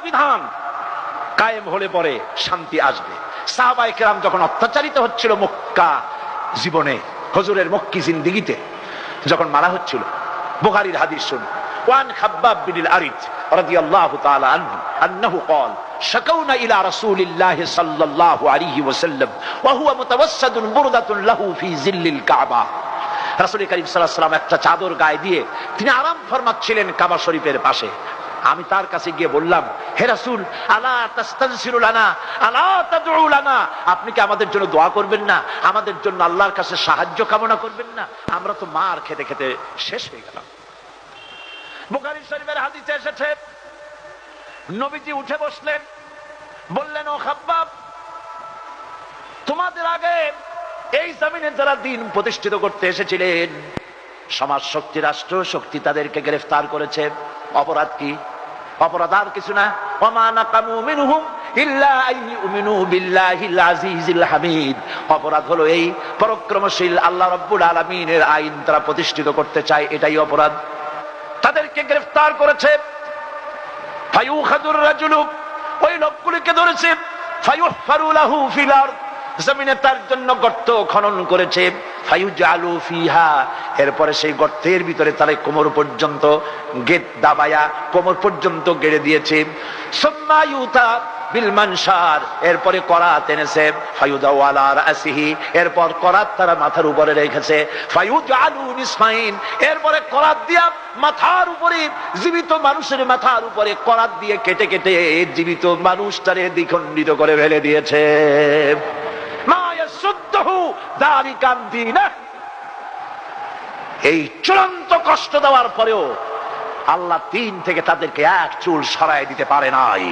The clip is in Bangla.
বিধান কায়েম হলে পরে শান্তি আসবে। সাহাবায়ে কেরাম যখন অত্যাচারিত হচ্ছিল মক্কা জীবনে, হুজুরের মক্কি জিন্দেগিতে যখন মারা হচ্ছিল, বুখারীর হাদিস শুনুন, ওয়ান খাব্বাব বিন আরিদ রাদিয়াল্লাহু তাআলা আনহু আন্নাহু قال شكونا الى رسول الله صلى الله عليه وسلم وهو متوسد بردة له في ظل الكعبة। রাসূল করিম সাল্লাল্লাহু আলাইহি ওয়াসাল্লাম একটা চাদর গায়ে দিয়ে তিনি আরাম ফরমাচ্ছিলেন কাবা শরীফের পাশে। আমি তার কাছে গিয়ে বললাম, হে রাসূল, আলা তাস্তানসিরু লানা আলা তাদউ লানা, আপনি কি আমাদের জন্য দোয়া করবেন না, আমাদের জন্য আল্লাহর কাছে সাহায্য কামনা করবেন না? আমরা তো মার খেতে খেতে শেষ হয়ে গেলাম। বুখারী শরীফের হাদিসে এসেছে, নবীজি উঠে বসলেন, বললেন, ও খাব্বাব, তোমাদের আগে এই জমিনে যারা দ্বীন প্রতিষ্ঠিত করতে এসেছিলেন, সমাজ শক্তি, রাষ্ট্র শক্তি তাদেরকে গ্রেফতার করেছে। অপরাধ কি? অপরাধ আর কিছু না, ওমা নাকামু মিনহুম ইল্লা আইয়ুমিনু বিল্লাহিল আজিজিল হামিদ। অপরাধ হলো এই, পরাক্রমশীল আল্লাহ রাব্বুল আলামিনের আইন তারা প্রতিষ্ঠিত করতে চায়, এটাই অপরাধ। তাদেরকে গ্রেফতার করেছে। ফায়ুখাদুর রাজুলু, ওই লোকগুলিকে ধরেছে। ফায়ুহফারু লাহু ফিল আরদ, জমিনে তার জন্য গর্ত খনন করেছে। ফায়ুজালু ফিহা, এরপরে সেই গর্তের ভিতরে তারা কোমর পর্যন্ত গেট দাবায়া কোমর পর্যন্ত গেড়ে দিয়েছে। সুম্মা ইউতা বিল মানশার, এরপরে করাত এনেছে। ফায়ুদাউ আলা রাসিহি, এরপর করাত তারা মাথার উপরে রেখেছে। ফায়ুজালু নিসফাইন, এরপরে করাত দিয়া মাথার উপরে, জীবিত মানুষের মাথার উপরে করাত দিয়ে কেটে কেটে জীবিত মানুষটারে দ্বিখণ্ডিত করে ফেলে দিয়েছে। এই চূড়ান্ত কষ্ট দেওয়ার পরেও আল্লাহ দিন থেকে তাদেরকে এক চুল সরায় দিতে পারে নাই।